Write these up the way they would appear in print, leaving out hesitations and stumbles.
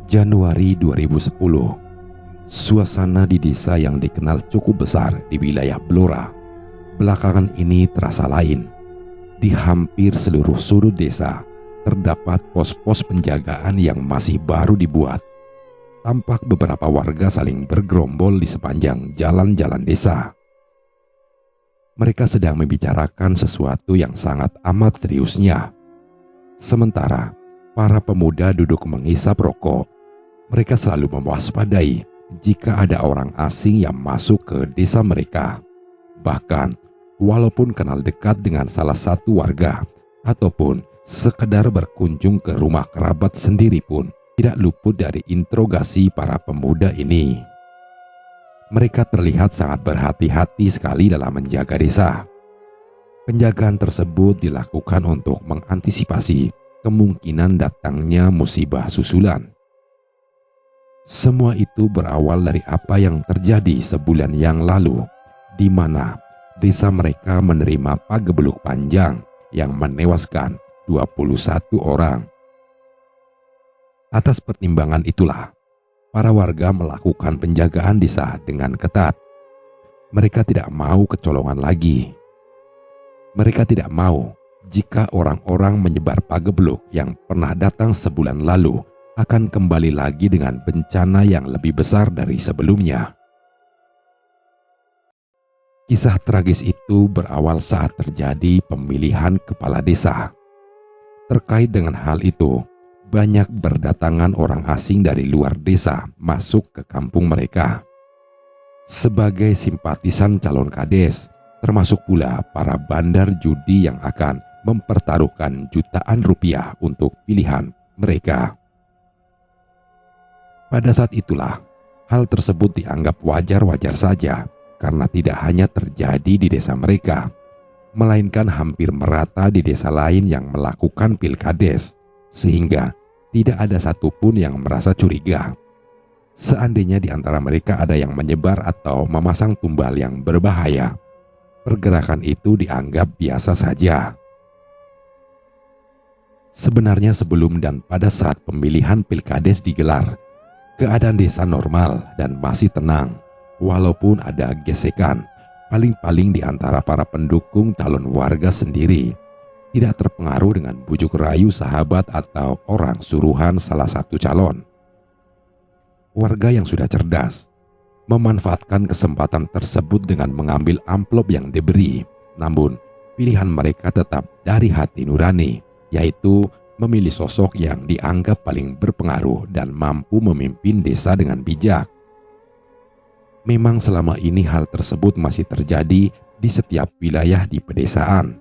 Januari 2010, suasana di desa yang dikenal cukup besar di wilayah Blora belakangan ini terasa lain. Di hampir seluruh sudut desa terdapat pos-pos penjagaan yang masih baru dibuat. Tampak beberapa warga saling bergerombol di sepanjang jalan-jalan desa. Mereka sedang membicarakan sesuatu yang sangat amat seriusnya. Sementara para pemuda duduk menghisap rokok. Mereka selalu mewaspadai jika ada orang asing yang masuk ke desa mereka. Bahkan, walaupun kenal dekat dengan salah satu warga ataupun sekedar berkunjung ke rumah kerabat sendiri pun tidak luput dari interogasi para pemuda ini. Mereka terlihat sangat berhati-hati sekali dalam menjaga desa. Penjagaan tersebut dilakukan untuk mengantisipasi kemungkinan datangnya musibah susulan. Semua itu berawal dari apa yang terjadi sebulan yang lalu, di mana desa mereka menerima pagebluk panjang yang menewaskan 21 orang. Atas pertimbangan itulah, para warga melakukan penjagaan desa dengan ketat. Mereka tidak mau kecolongan lagi. Mereka tidak mau jika orang-orang menyebar pagebluk yang pernah datang sebulan lalu akan kembali lagi dengan bencana yang lebih besar dari sebelumnya. Kisah tragis itu berawal saat terjadi pemilihan kepala desa. Terkait dengan hal itu, banyak berdatangan orang asing dari luar desa masuk ke kampung mereka. Sebagai simpatisan calon kades, termasuk pula para bandar judi yang akan mempertaruhkan jutaan rupiah untuk pilihan mereka. Pada saat itulah, hal tersebut dianggap wajar-wajar saja karena tidak hanya terjadi di desa mereka, melainkan hampir merata di desa lain yang melakukan pilkades, sehingga tidak ada satupun yang merasa curiga. Seandainya di antara mereka ada yang menyebar atau memasang tumbal yang berbahaya, pergerakan itu dianggap biasa saja. Sebenarnya sebelum dan pada saat pemilihan pilkades digelar, keadaan desa normal dan masih tenang, walaupun ada gesekan, paling-paling di antara para pendukung calon warga sendiri, tidak terpengaruh dengan bujuk rayu sahabat atau orang suruhan salah satu calon. Warga yang sudah cerdas memanfaatkan kesempatan tersebut dengan mengambil amplop yang diberi, namun pilihan mereka tetap dari hati nurani, yaitu memilih sosok yang dianggap paling berpengaruh dan mampu memimpin desa dengan bijak. Memang selama ini hal tersebut masih terjadi di setiap wilayah di pedesaan,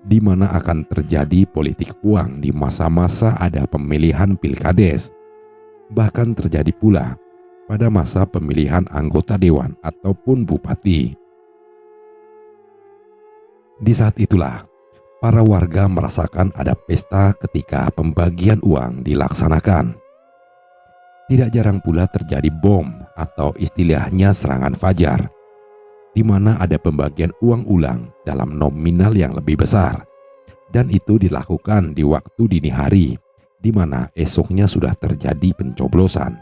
di mana akan terjadi politik uang di masa-masa ada pemilihan pilkades. Bahkan terjadi pula pada masa pemilihan anggota dewan ataupun bupati. Di saat itulah, para warga merasakan ada pesta ketika pembagian uang dilaksanakan. Tidak jarang pula terjadi bom atau istilahnya serangan fajar, di mana ada pembagian uang ulang dalam nominal yang lebih besar. Dan itu dilakukan di waktu dini hari, di mana esoknya sudah terjadi pencoblosan.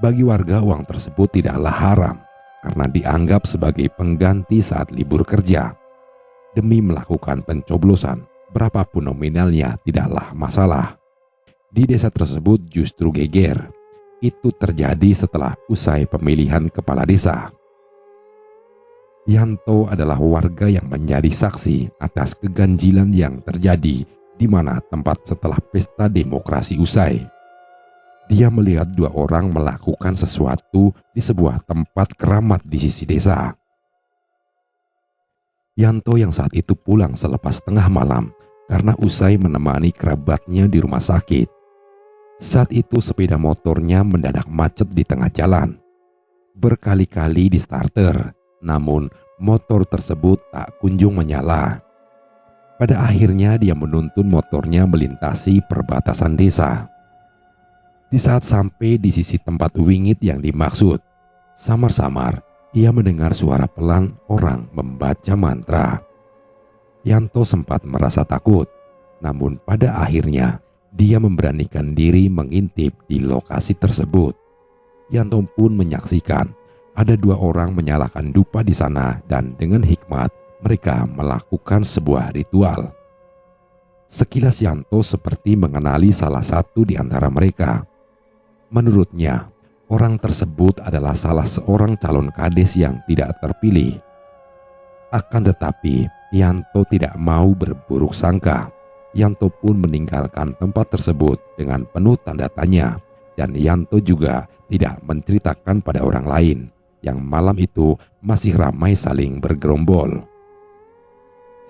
Bagi warga uang tersebut tidaklah haram, karena dianggap sebagai pengganti saat libur kerja. Demi melakukan pencoblosan, berapapun nominalnya tidaklah masalah. Di desa tersebut justru geger. Itu terjadi setelah usai pemilihan kepala desa. Yanto adalah warga yang menjadi saksi atas keganjilan yang terjadi di mana tempat setelah pesta demokrasi usai. Dia melihat dua orang melakukan sesuatu di sebuah tempat keramat di sisi desa. Yanto yang saat itu pulang selepas tengah malam karena usai menemani kerabatnya di rumah sakit. Saat itu sepeda motornya mendadak macet di tengah jalan. Berkali-kali di starter, namun motor tersebut tak kunjung menyala. Pada akhirnya dia menuntun motornya melintasi perbatasan desa. Di saat sampai di sisi tempat wingit yang dimaksud, samar-samar ia mendengar suara pelan orang membaca mantra. Yanto sempat merasa takut, namun pada akhirnya Dia memberanikan diri mengintip di lokasi tersebut. Yanto pun menyaksikan ada dua orang menyalakan dupa di sana dan dengan hikmat mereka melakukan sebuah ritual. Sekilas Yanto seperti mengenali salah satu di antara mereka. Menurutnya, orang tersebut adalah salah seorang calon kades yang tidak terpilih. Akan tetapi, Yanto tidak mau berburuk sangka. Yanto pun meninggalkan tempat tersebut dengan penuh tanda tanya, dan Yanto juga tidak menceritakan pada orang lain yang malam itu masih ramai saling bergerombol.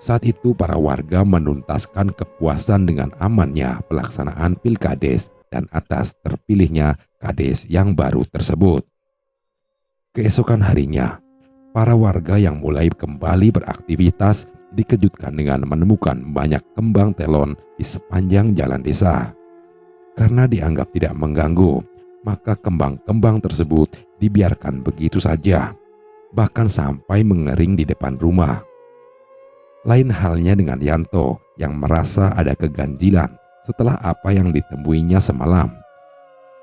Saat itu para warga menuntaskan kepuasan dengan amannya pelaksanaan pilkades dan atas terpilihnya kades yang baru tersebut. Keesokan harinya, para warga yang mulai kembali beraktivitas dikejutkan dengan menemukan banyak kembang telon di sepanjang jalan desa. Karena dianggap tidak mengganggu, maka kembang-kembang tersebut dibiarkan begitu saja, bahkan sampai mengering di depan rumah. Lain halnya dengan Yanto yang merasa ada keganjilan setelah apa yang ditemuinya semalam.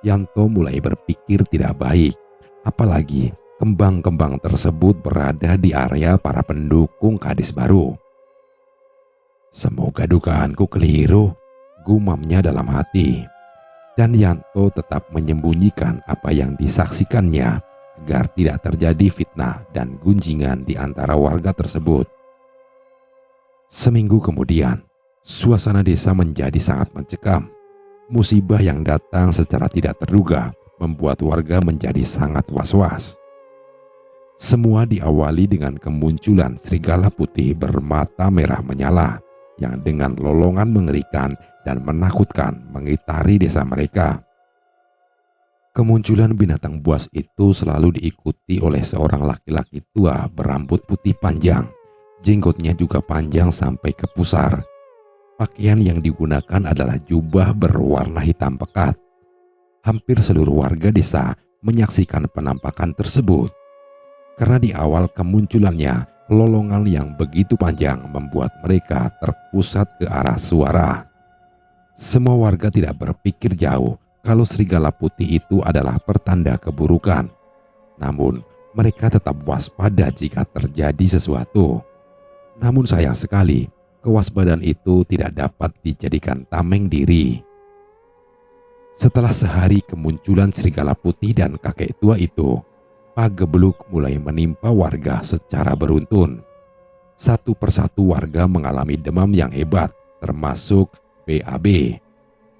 Yanto mulai berpikir tidak baik, apalagi kembang-kembang tersebut berada di area para pendukung kades baru. Semoga dugaanku keliru, gumamnya dalam hati. Dan Yanto tetap menyembunyikan apa yang disaksikannya agar tidak terjadi fitnah dan gunjingan di antara warga tersebut. Seminggu kemudian, suasana desa menjadi sangat mencekam. Musibah yang datang secara tidak terduga membuat warga menjadi sangat was-was. Semua diawali dengan kemunculan serigala putih bermata merah menyala yang dengan lolongan mengerikan dan menakutkan mengitari desa mereka. Kemunculan binatang buas itu selalu diikuti oleh seorang laki-laki tua berambut putih panjang. Jenggotnya juga panjang sampai ke pusar. Pakaian yang digunakan adalah jubah berwarna hitam pekat. Hampir seluruh warga desa menyaksikan penampakan tersebut. Karena di awal kemunculannya, lolongan yang begitu panjang membuat mereka terpusat ke arah suara. Semua warga tidak berpikir jauh kalau serigala putih itu adalah pertanda keburukan. Namun, mereka tetap waspada jika terjadi sesuatu. Namun sayang sekali, kewaspadaan itu tidak dapat dijadikan tameng diri. Setelah sehari kemunculan serigala putih dan kakek tua itu, pagebluk mulai menimpa warga secara beruntun. Satu persatu warga mengalami demam yang hebat, termasuk BAB.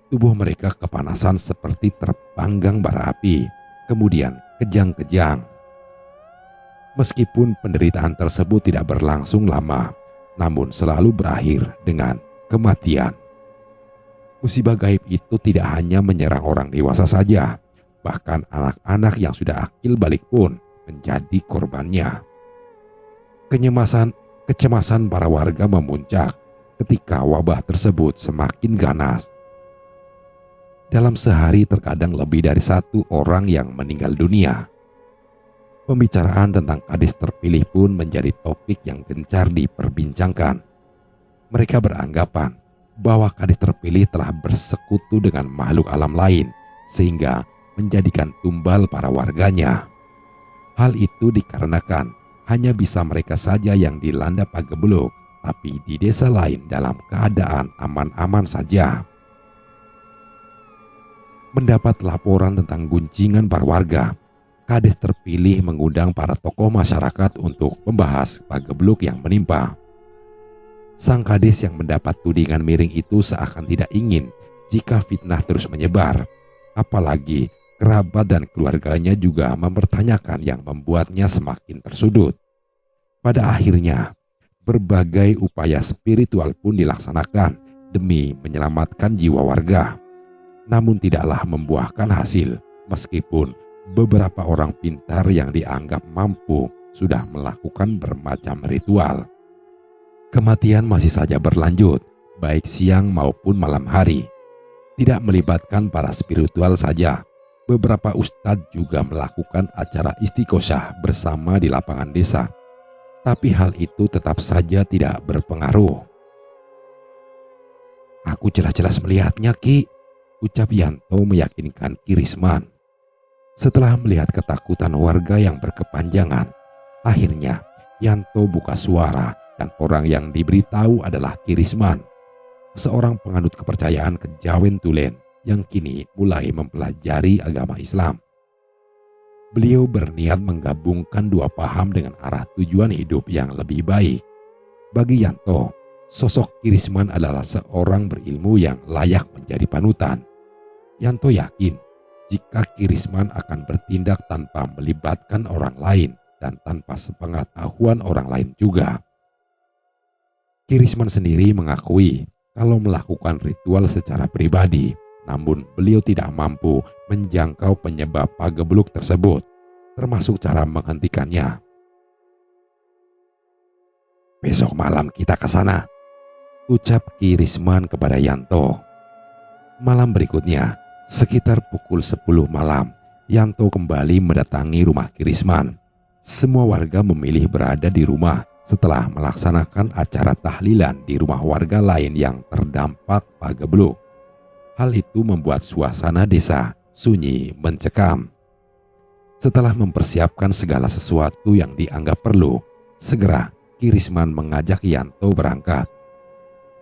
Tubuh mereka kepanasan seperti terpanggang bara api, kemudian kejang-kejang. Meskipun penderitaan tersebut tidak berlangsung lama, namun selalu berakhir dengan kematian. Musibah gaib itu tidak hanya menyerang orang dewasa saja, bahkan anak-anak yang sudah akil balik pun menjadi korbannya. Kecemasan para warga memuncak ketika wabah tersebut semakin ganas. Dalam sehari terkadang lebih dari satu orang yang meninggal dunia. Pembicaraan tentang kades terpilih pun menjadi topik yang gencar diperbincangkan. Mereka beranggapan bahwa kades terpilih telah bersekutu dengan makhluk alam lain sehingga menjadikan tumbal para warganya. Hal itu dikarenakan hanya bisa mereka saja yang dilanda pagebluk, tapi di desa lain dalam keadaan aman-aman saja. Mendapat laporan tentang gunjingan para warga, kades terpilih mengundang para tokoh masyarakat untuk membahas pagebluk yang menimpa. Sang kades yang mendapat tudingan miring itu seakan tidak ingin jika fitnah terus menyebar, apalagi kerabat dan keluarganya juga mempertanyakan yang membuatnya semakin tersudut. Pada akhirnya, berbagai upaya spiritual pun dilaksanakan demi menyelamatkan jiwa warga. Namun tidaklah membuahkan hasil, meskipun beberapa orang pintar yang dianggap mampu sudah melakukan bermacam ritual. Kematian masih saja berlanjut, baik siang maupun malam hari. Tidak melibatkan para spiritual saja, beberapa ustadz juga melakukan acara istiqosyah bersama di lapangan desa. Tapi hal itu tetap saja tidak berpengaruh. Aku jelas-jelas melihatnya, Ki, ucap Yanto meyakinkan Ki Risman. Setelah melihat ketakutan warga yang berkepanjangan, akhirnya Yanto buka suara dan orang yang diberitahu adalah Ki Risman, seorang penganut kepercayaan Kejawen Tulen yang kini mulai mempelajari agama Islam. Beliau berniat menggabungkan dua paham dengan arah tujuan hidup yang lebih baik. Bagi Yanto, sosok Ki Risman adalah seorang berilmu yang layak menjadi panutan. Yanto yakin jika Ki Risman akan bertindak tanpa melibatkan orang lain dan tanpa sepengetahuan orang lain juga. Ki Risman sendiri mengakui kalau melakukan ritual secara pribadi, namun beliau tidak mampu menjangkau penyebab pagebluk tersebut, termasuk cara menghentikannya. Besok malam kita ke sana, ucap Ki Risman kepada Yanto. Malam berikutnya, sekitar pukul 10 malam, Yanto kembali mendatangi rumah Ki Risman. Semua warga memilih berada di rumah setelah melaksanakan acara tahlilan di rumah warga lain yang terdampak pagebluk. Hal itu membuat suasana desa sunyi mencekam. Setelah mempersiapkan segala sesuatu yang dianggap perlu, segera Ki Risman mengajak Yanto berangkat.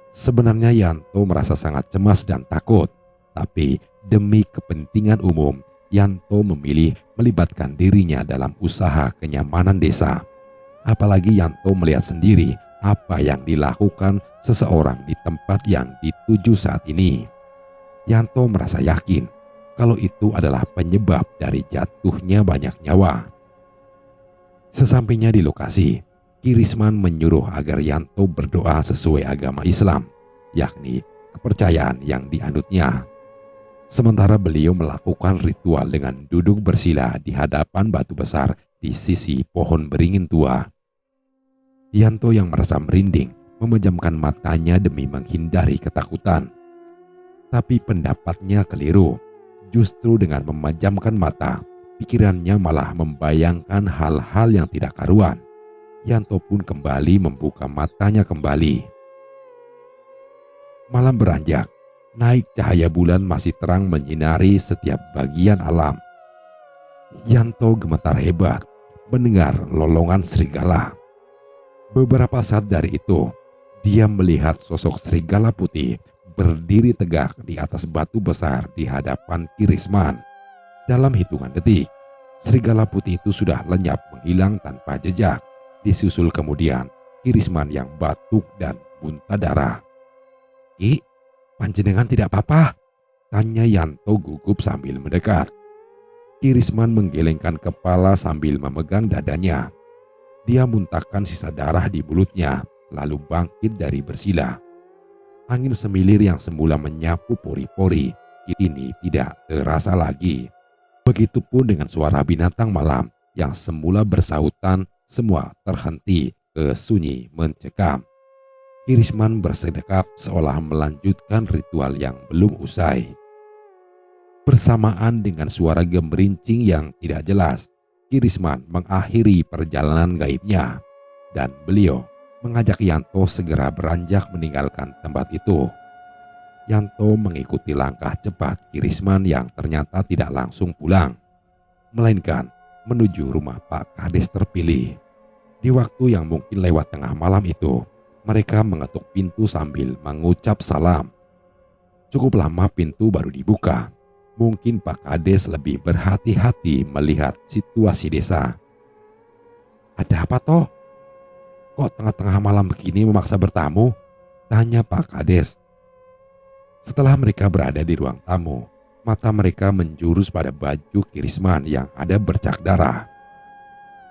Sebenarnya Yanto merasa sangat cemas dan takut, tapi demi kepentingan umum, Yanto memilih melibatkan dirinya dalam usaha kenyamanan desa. Apalagi Yanto melihat sendiri apa yang dilakukan seseorang di tempat yang dituju saat ini. Yanto merasa yakin kalau itu adalah penyebab dari jatuhnya banyak nyawa. Sesampainya di lokasi, Ki Risman menyuruh agar Yanto berdoa sesuai agama Islam, yakni kepercayaan yang dianutnya. Sementara beliau melakukan ritual dengan duduk bersila di hadapan batu besar di sisi pohon beringin tua. Yanto yang merasa merinding memejamkan matanya demi menghindari ketakutan. Tapi pendapatnya keliru. Justru dengan memejamkan mata, pikirannya malah membayangkan hal-hal yang tidak karuan. Yanto pun kembali membuka matanya kembali. Malam beranjak, naik cahaya bulan masih terang menyinari setiap bagian alam. Yanto gemetar hebat mendengar lolongan serigala. Beberapa saat dari itu, dia melihat sosok serigala putih berdiri tegak di atas batu besar di hadapan Ki Risman. Dalam hitungan detik, serigala putih itu sudah lenyap menghilang tanpa jejak. Disusul kemudian Ki Risman yang batuk dan muntah darah. "Ki, panjenengan tidak apa-apa?" tanya Yanto gugup sambil mendekat. Ki Risman menggelengkan kepala sambil memegang dadanya. Dia muntahkan sisa darah di mulutnya, lalu bangkit dari bersila. Angin semilir yang semula menyapu pori-pori, kini tidak terasa lagi. Begitupun dengan suara binatang malam yang semula bersahutan, semua terhenti kesunyi mencekam. Ki Risman bersedekap seolah melanjutkan ritual yang belum usai. Bersamaan dengan suara gemerincing yang tidak jelas, Ki Risman mengakhiri perjalanan gaibnya, dan beliau mengajak Yanto segera beranjak meninggalkan tempat itu. Yanto mengikuti langkah cepat Ki Risman yang ternyata tidak langsung pulang, melainkan menuju rumah Pak Kades terpilih. Di waktu yang mungkin lewat tengah malam itu, mereka mengetuk pintu sambil mengucap salam. Cukup lama pintu baru dibuka. Mungkin Pak Kades lebih berhati-hati melihat situasi desa. "Ada apa toh? Kok tengah-tengah malam begini memaksa bertamu?" tanya Pak Kades. Setelah mereka berada di ruang tamu, mata mereka menjurus pada baju Ki Risman yang ada bercak darah.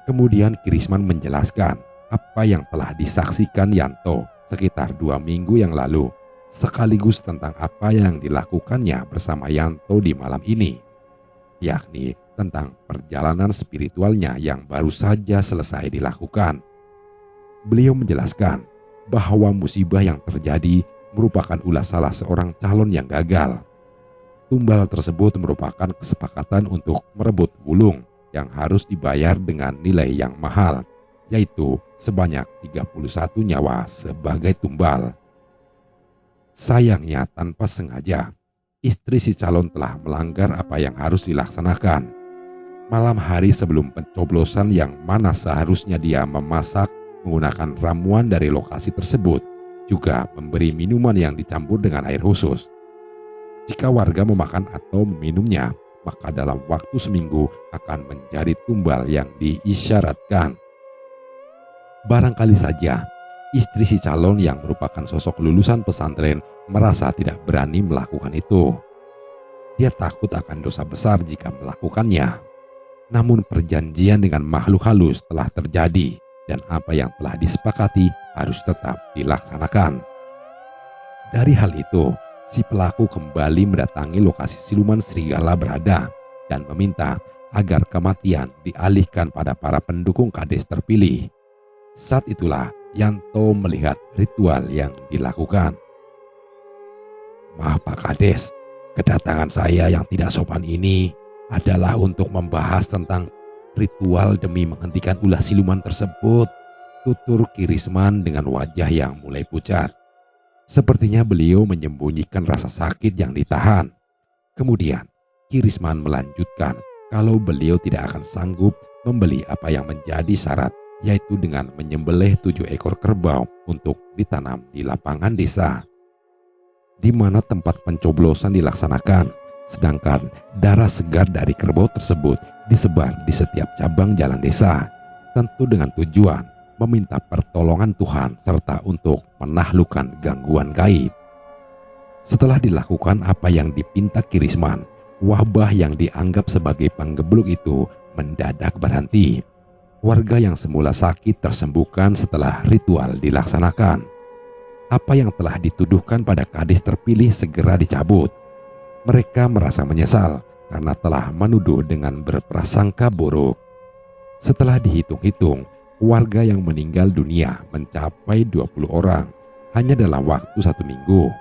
Kemudian Ki Risman menjelaskan apa yang telah disaksikan Yanto sekitar 2 minggu yang lalu, sekaligus tentang apa yang dilakukannya bersama Yanto di malam ini, yakni tentang perjalanan spiritualnya yang baru saja selesai dilakukan. Beliau menjelaskan bahwa musibah yang terjadi merupakan ulah salah seorang calon yang gagal. Tumbal tersebut merupakan kesepakatan untuk merebut wulung yang harus dibayar dengan nilai yang mahal, yaitu sebanyak 31 nyawa sebagai tumbal. Sayangnya tanpa sengaja, istri si calon telah melanggar apa yang harus dilaksanakan. Malam hari sebelum pencoblosan yang mana seharusnya dia memasak menggunakan ramuan dari lokasi tersebut, juga memberi minuman yang dicampur dengan air khusus. Jika warga memakan atau meminumnya, maka dalam waktu seminggu akan menjadi tumbal yang diisyaratkan. Barangkali saja, istri si calon yang merupakan sosok lulusan pesantren merasa tidak berani melakukan itu. Dia takut akan dosa besar jika melakukannya. Namun perjanjian dengan makhluk halus telah terjadi dan apa yang telah disepakati harus tetap dilaksanakan. Dari hal itu, si pelaku kembali mendatangi lokasi siluman serigala berada dan meminta agar kematian dialihkan pada para pendukung kades terpilih. Saat itulah Yanto melihat ritual yang dilakukan. "Maaf Pak Kades, kedatangan saya yang tidak sopan ini adalah untuk membahas tentang ritual demi menghentikan ulah siluman tersebut," tutur Kirisman dengan wajah yang mulai pucat. Sepertinya beliau menyembunyikan rasa sakit yang ditahan. Kemudian Kirisman melanjutkan kalau beliau tidak akan sanggup membeli apa yang menjadi syarat, yaitu dengan menyembelih 7 ekor kerbau untuk ditanam di lapangan desa, di mana tempat pencoblosan dilaksanakan. Sedangkan darah segar dari kerbau tersebut disebar di setiap cabang jalan desa, tentu dengan tujuan meminta pertolongan Tuhan serta untuk menaklukkan gangguan gaib. Setelah dilakukan apa yang dipinta Kirisman, wabah yang dianggap sebagai panggebluk itu mendadak berhenti. Warga yang semula sakit tersembuhkan setelah ritual dilaksanakan. Apa yang telah dituduhkan pada kades terpilih segera dicabut. Mereka merasa menyesal karena telah menuduh dengan berprasangka buruk. Setelah dihitung-hitung, warga yang meninggal dunia mencapai 20 orang hanya dalam waktu 1 minggu.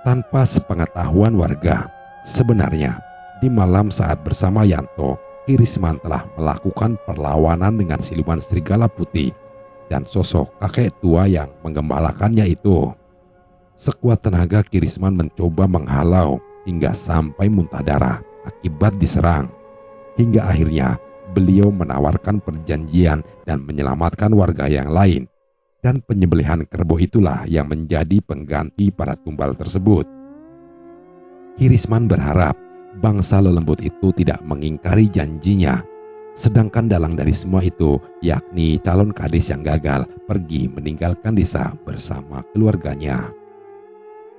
Tanpa sepengetahuan warga, sebenarnya di malam saat bersama Yanto, Kirisman telah melakukan perlawanan dengan siluman serigala putih dan sosok kakek tua yang menggembalakannya itu. Sekuat tenaga Kirisman mencoba menghalau hingga sampai muntah darah akibat diserang. Hingga akhirnya beliau menawarkan perjanjian dan menyelamatkan warga yang lain. Dan penyembelihan kerbau itulah yang menjadi pengganti para tumbal tersebut. Kirisman berharap bangsa lelembut itu tidak mengingkari janjinya. Sedangkan dalang dari semua itu, yakni calon kades yang gagal, pergi meninggalkan desa bersama keluarganya.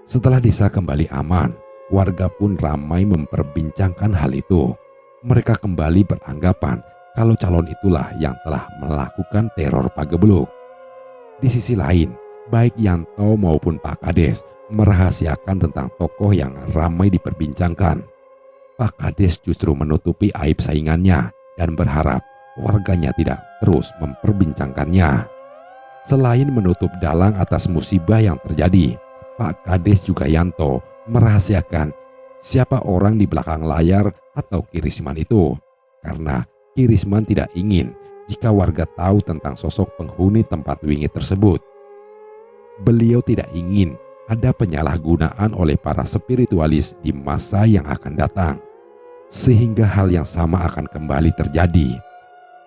Setelah desa kembali aman, warga pun ramai memperbincangkan hal itu. Mereka kembali beranggapan kalau calon itulah yang telah melakukan teror pagebluk. Di sisi lain, baik Yanto maupun Pak Kades merahasiakan tentang tokoh yang ramai diperbincangkan. Pak Kades justru menutupi aib saingannya dan berharap warganya tidak terus memperbincangkannya. Selain menutup dalang atas musibah yang terjadi, Pak Kades juga Yanto merahasiakan siapa orang di belakang layar atau Kirisman itu, karena Kirisman tidak ingin jika warga tahu tentang sosok penghuni tempat wingit tersebut. Beliau tidak ingin ada penyalahgunaan oleh para spiritualis di masa yang akan datang, sehingga hal yang sama akan kembali terjadi.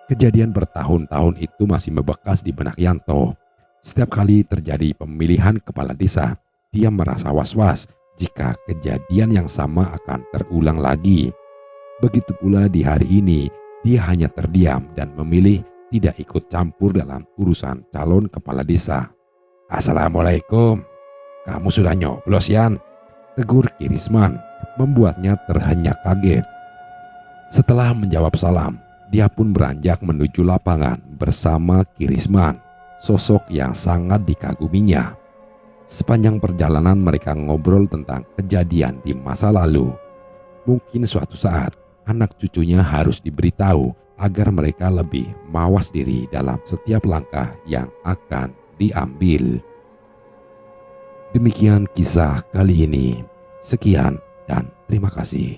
Kejadian bertahun-tahun itu masih membekas di benak Yanto. Setiap kali terjadi pemilihan kepala desa, dia merasa was-was jika kejadian yang sama akan terulang lagi. Begitu pula di hari ini, dia hanya terdiam dan memilih tidak ikut campur dalam urusan calon kepala desa. "Assalamualaikum, kamu sudah nyoblos Yan?" tegur Kirisman, membuatnya terhenyak kaget. Setelah menjawab salam, dia pun beranjak menuju lapangan bersama Kirisman, sosok yang sangat dikaguminya. Sepanjang perjalanan mereka ngobrol tentang kejadian di masa lalu. Mungkin suatu saat anak cucunya harus diberitahu agar mereka lebih mawas diri dalam setiap langkah yang akan diambil. Demikian kisah kali ini. Sekian dan terima kasih.